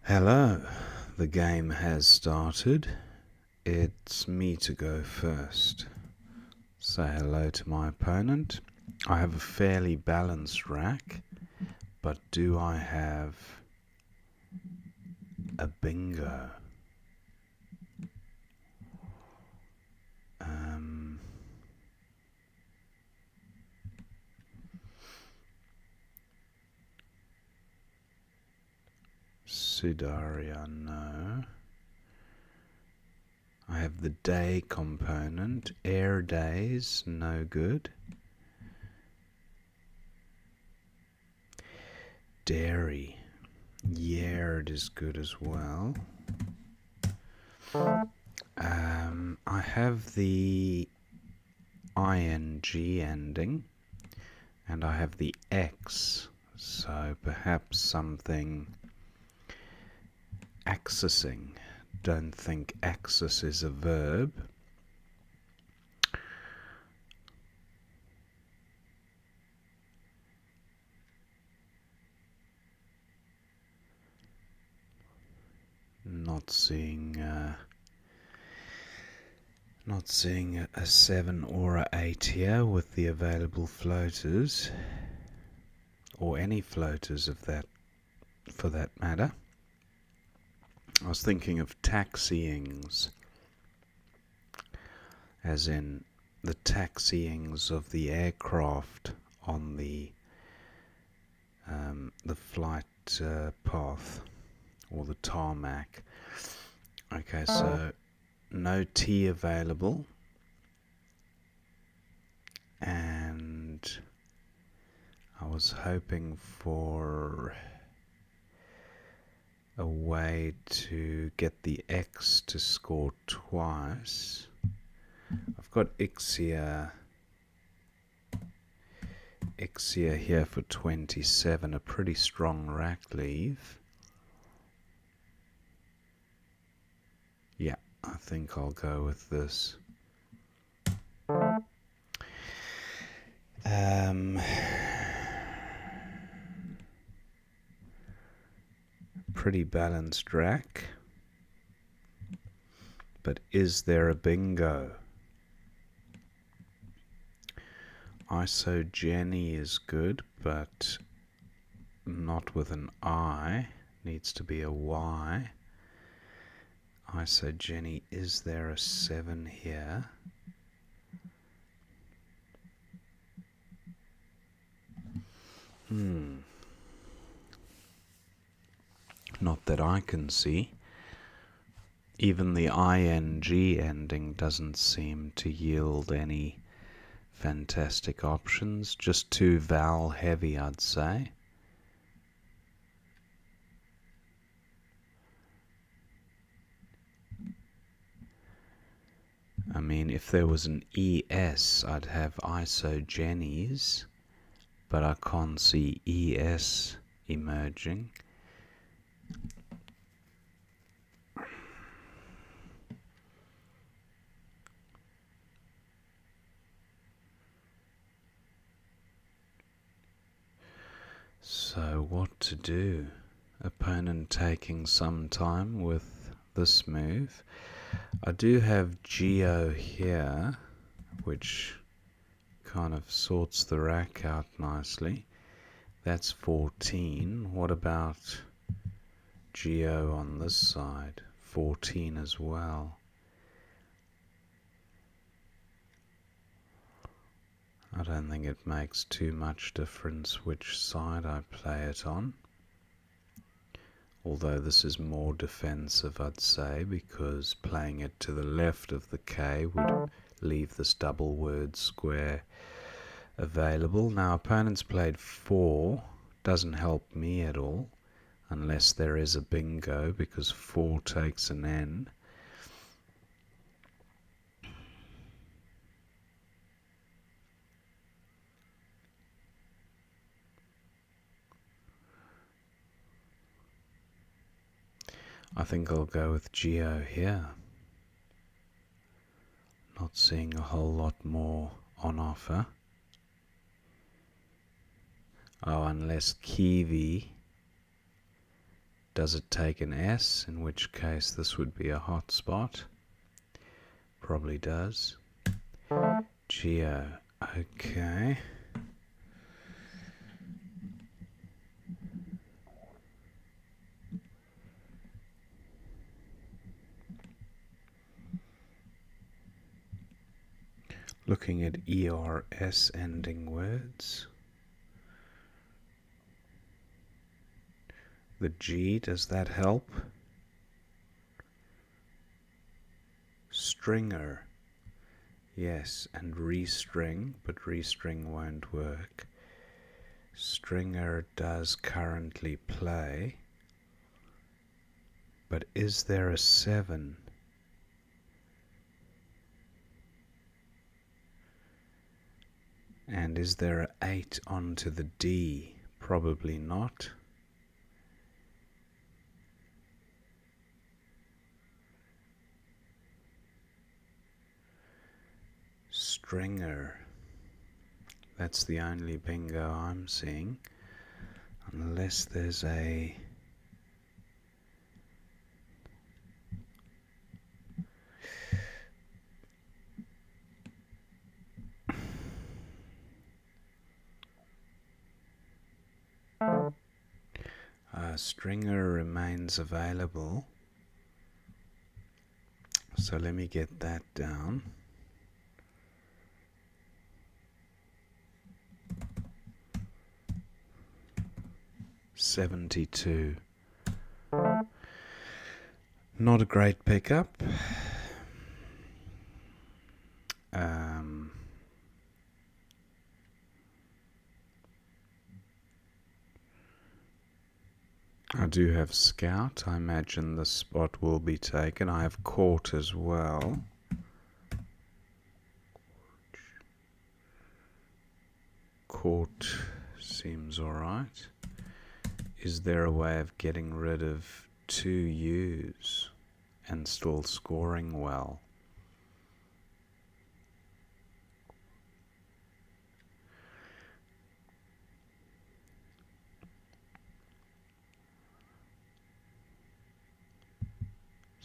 Hello, the game has started. It's me to go first. Say hello to my opponent. I have a fairly balanced rack, but do I have a bingo? Sudaria, no. I have the day component. Air days, no good. Dairy, yard is good as well. I have the ing ending, and I have the X, so perhaps something accessing. Don't think access is a verb. Not seeing a 7 or a 8 here with the available floaters, or any floaters of that, for that matter. I was thinking of taxiings, as in the taxiings of the aircraft on the flight path, or the tarmac. Okay, so no T available, and I was hoping for a way to get the X to score twice. I've got Ixia here for 27, a pretty strong rack leave. Yeah, I think I'll go with this. Pretty balanced rack. But is there a bingo? Isogeny is good, but not with an I. Needs to be a Y. Isogeny, is there a 7 here? Not that I can see. Even the ing ending doesn't seem to yield any fantastic options. Just too vowel heavy, I'd say. I mean, if there was an ES, I'd have isogenies, but I can't see ES emerging. So what to do? Opponent taking some time with this move. I do have Geo here, which kind of sorts the rack out nicely. That's 14. What about Geo on this side? 14 as well. I don't think it makes too much difference which side I play it on. Although this is more defensive, I'd say, because playing it to the left of the K would leave this double word square available. Now, opponents played 4. Doesn't help me at all, unless there is a bingo, because 4 takes an N. I think I'll go with Geo here. Not seeing a whole lot more on offer. Oh, unless Kiwi Does it take an S, in which case this would be a hotspot? Probably does. Geo, okay. Looking at ERS ending words. The G, does that help? Stringer. Yes, and restring, but restring won't work. Stringer does currently play. But is there a 7? And is there an 8 onto the D? Probably not. Stringer. That's the only bingo I'm seeing. Unless there's a... Stringer remains available. So let me get that down. $72. Not a great pickup. I do have Scout. I imagine the spot will be taken. I have Court as well. Court seems alright. Is there a way of getting rid of 2 U's and still scoring well?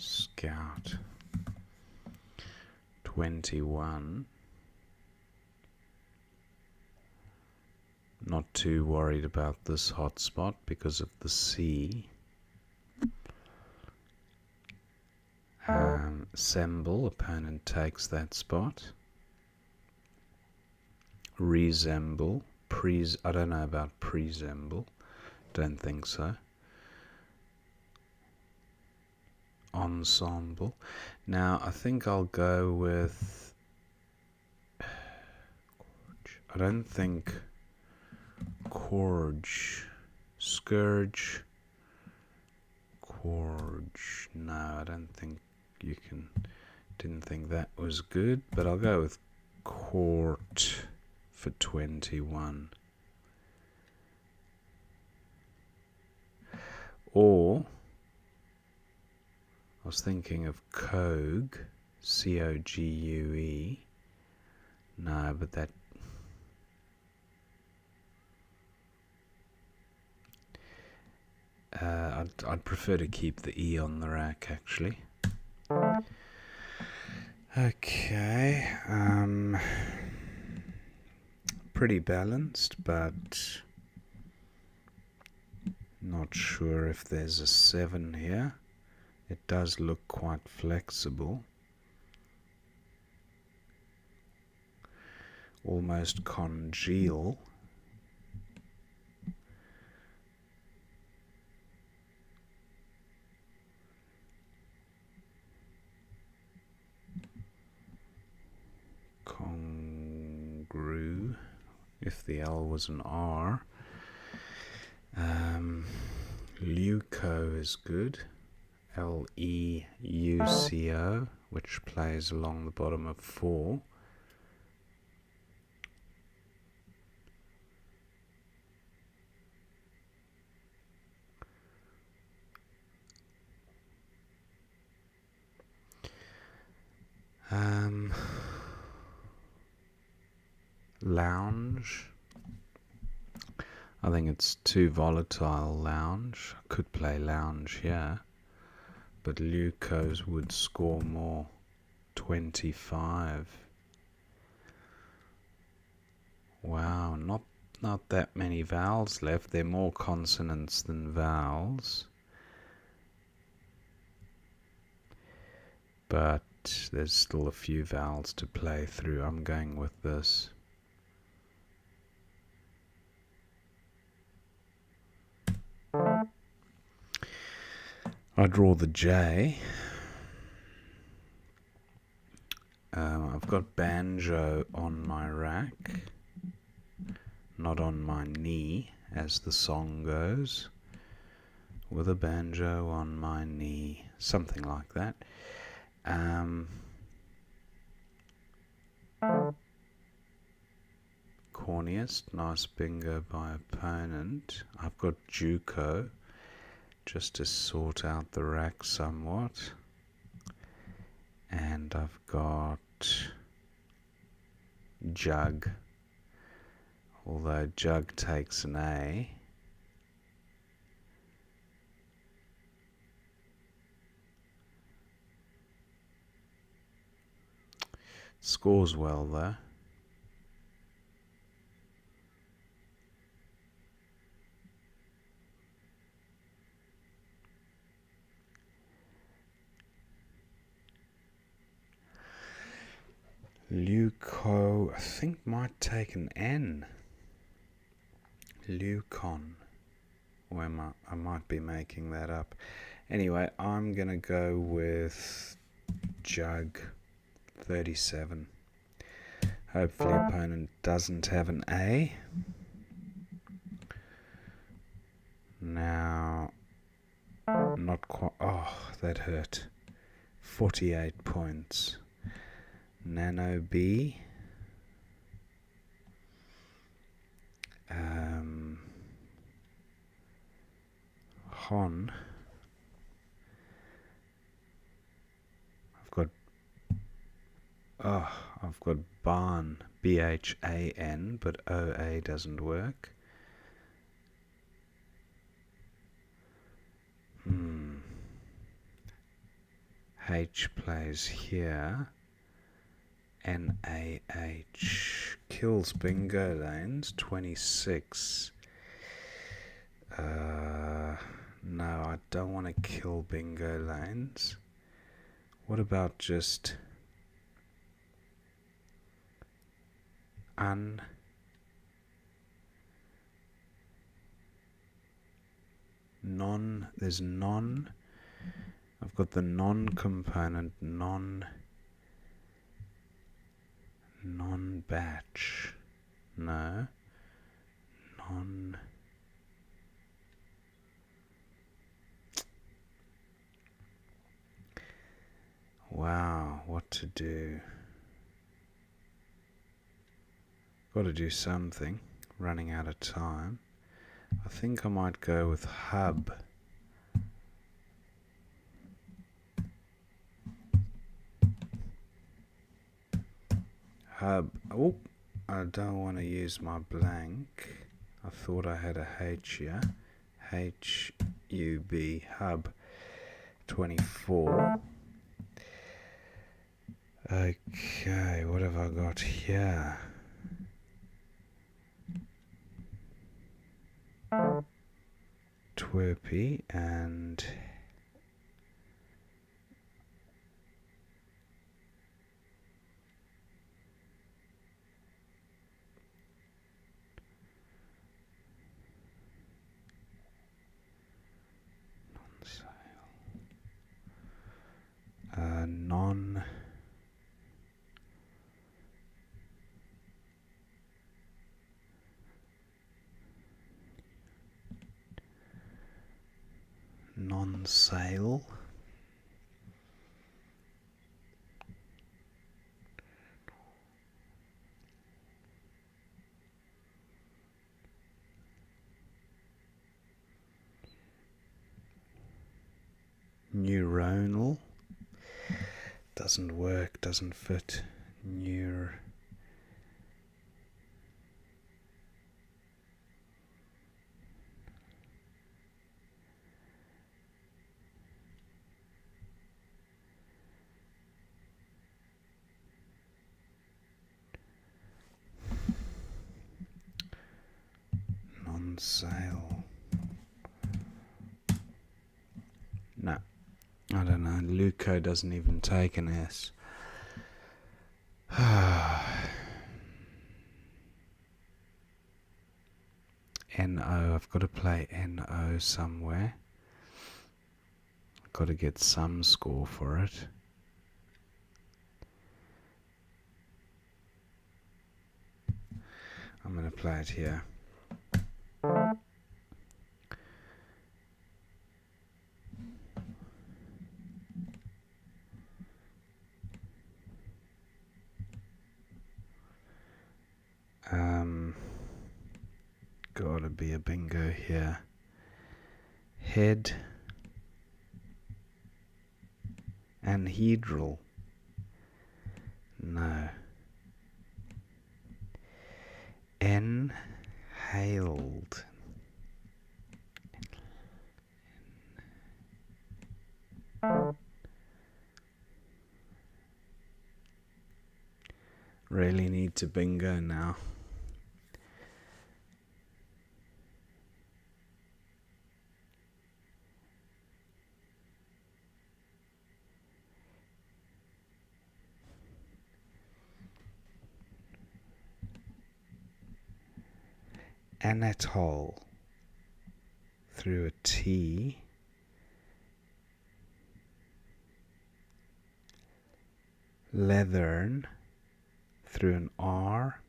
Scout 21. Not too worried about this hotspot because of the C. Semble, opponent takes that spot. Resemble, I don't know about presemble, don't think so. Ensemble. Now I think I'll go with, I don't think Courge, Scourge, Courge, no, I don't think you can, didn't think that was good, but I'll go with Court for 21. Or I was thinking of Cogue, C-O-G-U-E. No, but that... I'd prefer to keep the E on the rack, actually. Okay. Pretty balanced, but not sure if there's a 7 here. It does look quite flexible. Almost congeal. Congru, if the L was an R. Leuco is good. L-E-U-C-O, which plays along the bottom of 4. Lounge. I think it's too volatile, lounge. I could play lounge here, but Lucos would score more. 25. Wow, not that many vowels left. There are more consonants than vowels. But there's still a few vowels to play through. I'm going with this. I draw the J. I've got banjo on my rack, not on my knee, as the song goes. With a banjo on my knee, something like that. Corniest, nice bingo by opponent. I've got Juco, just to sort out the rack somewhat. And I've got Jug, although Jug takes an A. Scores well though. Leuco, I think might take an N. Leucon. Or I might be making that up. Anyway, I'm going to go with Jug 37. Hopefully opponent doesn't have an A. Now, not quite. Oh, that hurt. 48 points. Nano B. Hon. I've got Barn, B-H-A-N, but O-A doesn't work. H plays here. N-A-H. Kills bingo lanes, 26. No, I don't want to kill bingo lanes. What about just non? There's non. I've got the non component, non-batch. No. Non. Wow, what to do? Got to do something. Running out of time. I think I might go with hub. Hub. Oh, I don't want to use my blank. I thought I had a H here. H-U-B. Hub. 24. Okay, what have I got here? Twerpy and non non-sale. Neuronal. Doesn't work, doesn't fit. sale. No, I don't know. Luco doesn't even take an S. NO, I've got to play NO somewhere. I've got to get some score for it. I'm going to play it here. Gotta be a bingo here. Head. Anhedral. No. Inhaled. Really need to bingo now. Anatole through a T. Leathern through an R.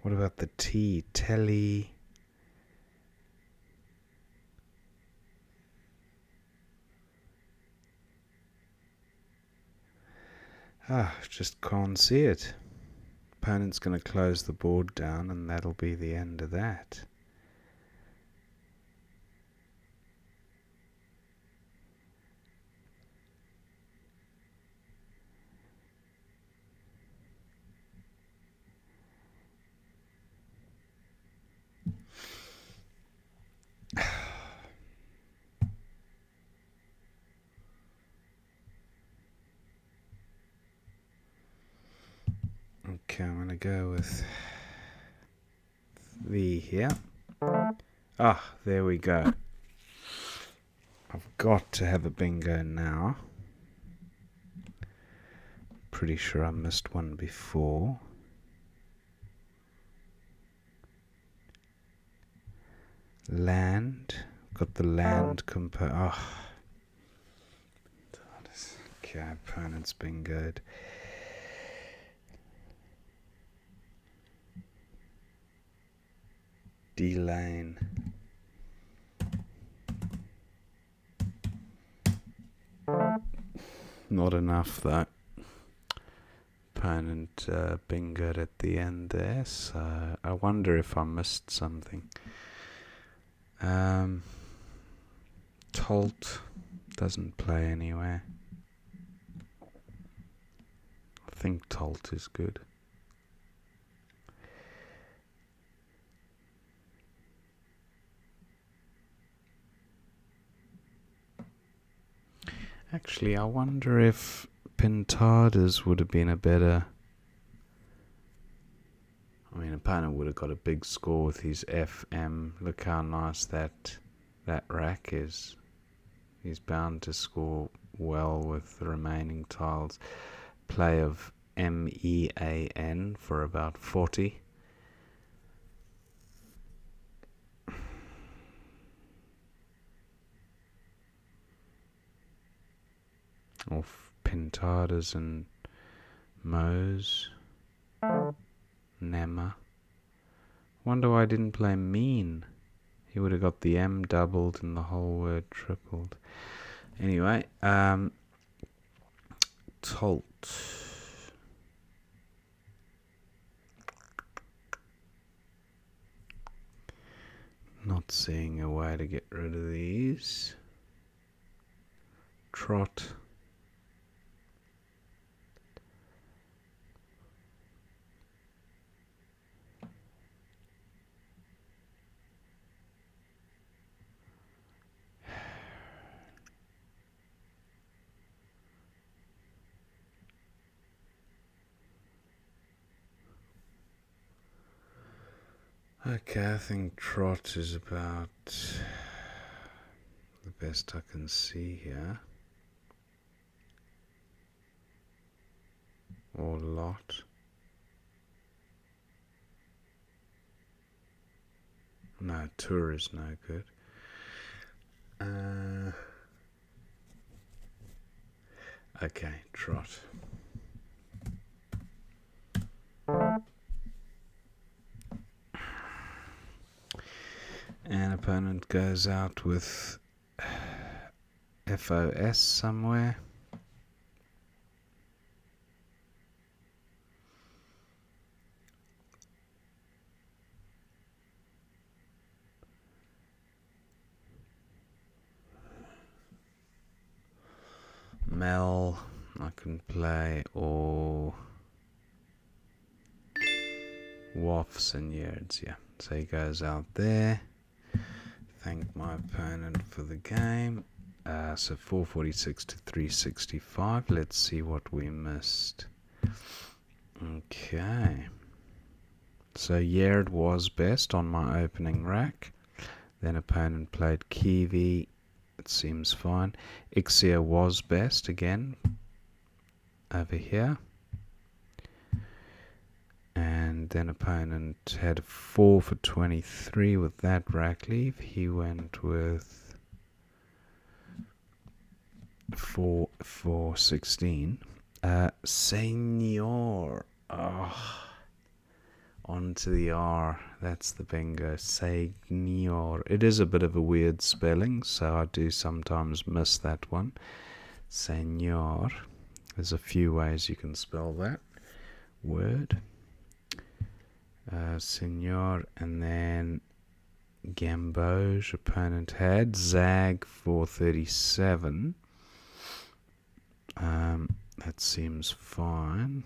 What about the T? Telly. Just can't see it. Opponent's going to close the board down and that'll be the end of that. Okay, I'm going to go with V here. There we go. I've got to have a bingo now. Pretty sure I missed one before. Land. Got the land compo. Okay, opponent's bingoed. D-lane. Not enough though. Opponent bingoed at the end there, so I wonder if I missed something. Tolt doesn't play anywhere. I think Tolt is good. Actually, I wonder if Pintadas would have been a better... I mean, opponent would have got a big score with his FM. Look how nice that rack is. He's bound to score well with the remaining tiles. Play of MEAN for about 40. Of Pintadas and Moes. Nema. Wonder why I didn't play mean. He would have got the M doubled and the whole word tripled. Anyway, Tolt. Not seeing a way to get rid of these. Trot. Okay, I think trot is about the best I can see here. Or lot. No, tour is no good. Okay, trot. And opponent goes out with FOS somewhere. Mel, I can play, or Woffs and Yerds, yeah. So he goes out there. Thank my opponent for the game. So 446 to 365. Let's see what we missed. Okay. So Yerd was best on my opening rack. Then opponent played Kiwi. It seems fine. Ixia was best again over here. And then opponent had 4 for 23 with that rack leave. He went with 4 for 16. Senor. Oh, onto the R. That's the bingo. Senor. It is a bit of a weird spelling, so I do sometimes miss that one. Senor. There's a few ways you can spell that word. Senor, and then Gamboge opponent had Zag for 37. That seems fine.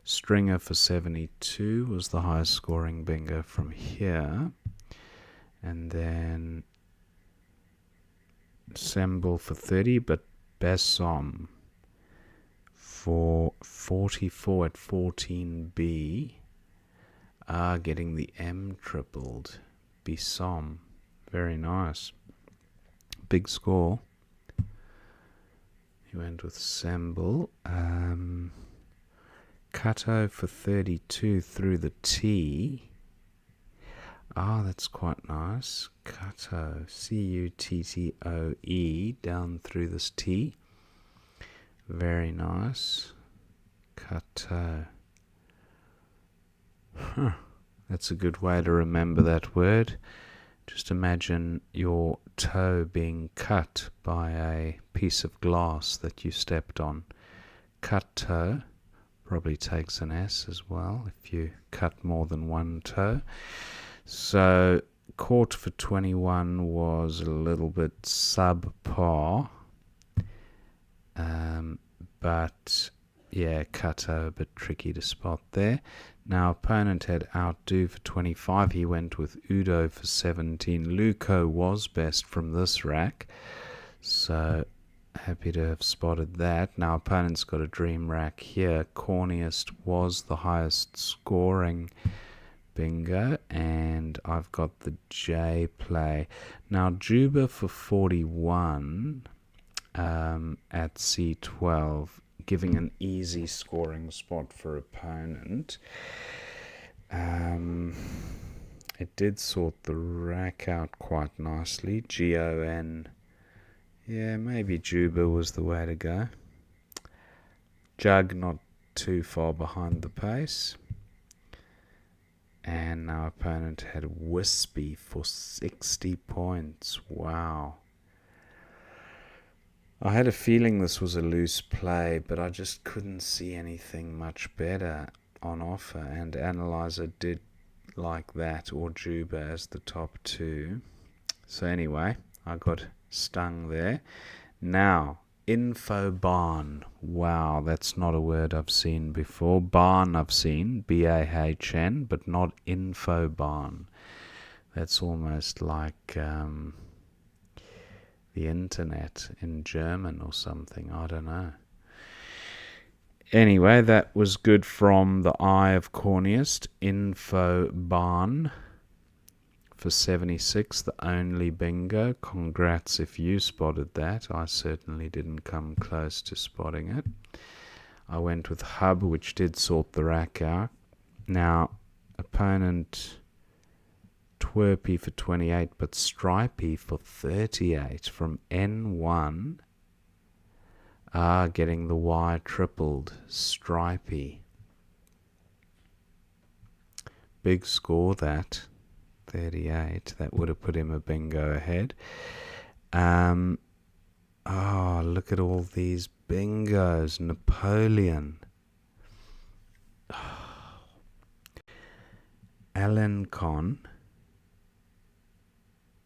Stringer for 72 was the highest scoring bingo from here. And then Semble for 30, but Bessom for 44 at 14B. Getting the M tripled. Bessom. Very nice. Big score. He went with Semble. Kato for 32 through the T. That's quite nice. Kato. Cuttoe down through this T. Very nice. Kato. That's a good way to remember that word. Just imagine your toe being cut by a piece of glass that you stepped on. Cut toe probably takes an S as well if you cut more than one toe. So court for 21 was a little bit subpar. But yeah, Kato a bit tricky to spot there. Now opponent had outdo for 25. He went with Udo for 17. Luco was best from this rack, so happy to have spotted that. Now opponent's got a dream rack here. Corniest was the highest scoring bingo, and I've got the J play. Now Juba for 41 at C12, giving an easy scoring spot for opponent. It did sort the rack out quite nicely. GON. Yeah, maybe Juba was the way to go. Jug not too far behind the pace. And our opponent had Wispy for 60 points. Wow. I had a feeling this was a loose play, but I just couldn't see anything much better on offer, and Analyzer did like that, or Juba as the top two. So anyway, I got stung there. Now, Infobarn. Wow, that's not a word I've seen before. Barn I've seen, B-A-H-N, but not Infobarn. That's almost like the internet in German or something. I don't know. Anyway, that was good from the Eye of Corniest. Info Barn for 76, the only bingo. Congrats if you spotted that. I certainly didn't come close to spotting it. I went with Hub, which did sort the rack out. Now, opponent Twerpy for 28, but Stripey for 38 from N1. Getting the Y tripled. Stripey. Big score that. 38. That would have put him a bingo ahead. Look at all these bingos. Napoleon. Alan Con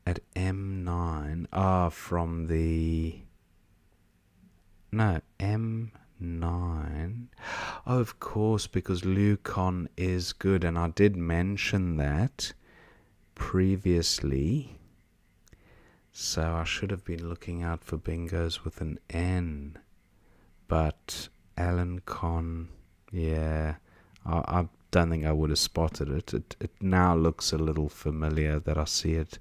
at M9. From the... No, M9. Oh, of course, because Lucon is good, and I did mention that previously. So I should have been looking out for bingos with an N. But Alan Con, yeah, I don't think I would have spotted it. It now looks a little familiar that I see it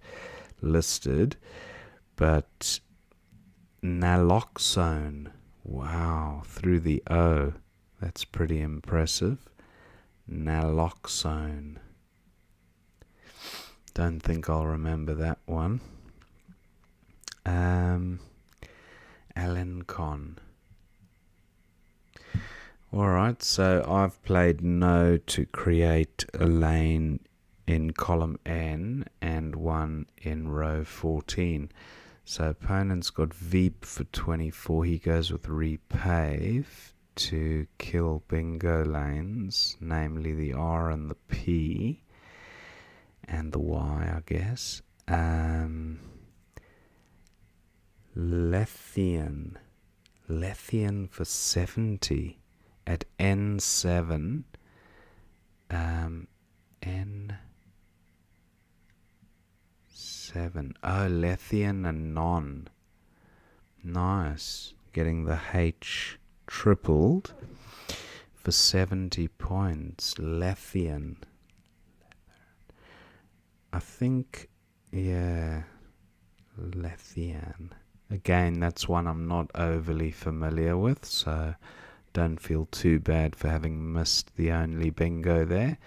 listed. But naloxone, wow, through the O. That's pretty impressive. Naloxone. Don't think I'll remember that one. Alan Con. Alright, so I've played no to create a lane in column N and one in row 14. So opponent's got Veep for 24. He goes with Repave to kill bingo lanes, namely the R and the P and the Y, I guess. Lethian for 70 at N7. N7. Oh, Lethian and Non. Nice. Getting the H tripled for 70 points. Lethian. I think, yeah, Lethian. Again, that's one I'm not overly familiar with, so don't feel too bad for having missed the only bingo there.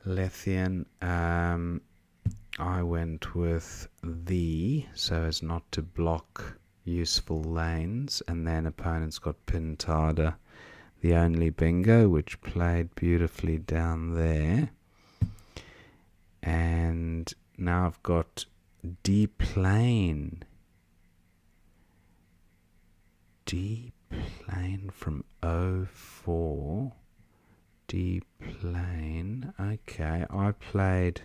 Lethian, I went with the, so as not to block useful lanes, and then opponent's got Pintada, the only bingo, which played beautifully down there. And now I've got D-plane. D-plane from 04. D-plane. Okay, I played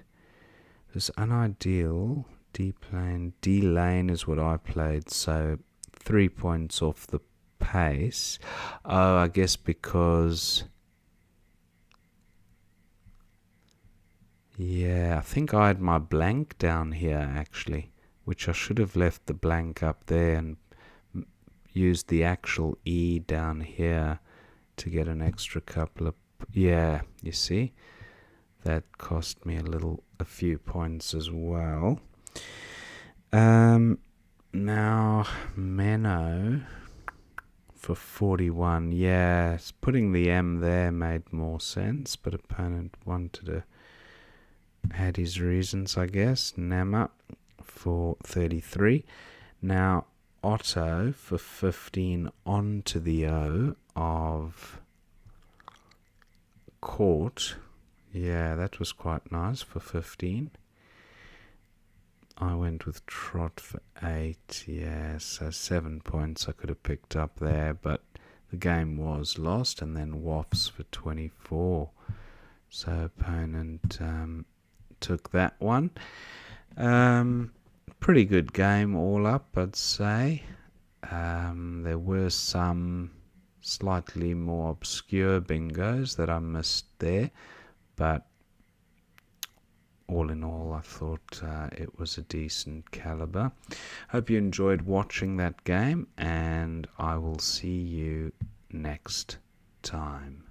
this unideal. D-plane. D-lane is what I played, so 3 points off the pace. Oh, I guess because... Yeah, I think I had my blank down here, actually, which I should have left the blank up there and used the actual E down here to get an extra couple of... Yeah, you see? That cost me a few points as well. Now, Menno for 41. Yeah, putting the M there made more sense, but opponent wanted to... had his reasons, I guess. Nama for 33. Now, Otto for 15 onto the O of Court. Yeah, that was quite nice for 15. I went with Trot for 8. Yeah, so 7 points I could have picked up there, but the game was lost. And then Woffs for 24. So opponent... took that one. Pretty good game all up, I'd say. There were some slightly more obscure bingos that I missed there, but all in all, I thought it was a decent caliber. Hope you enjoyed watching that game, and I will see you next time.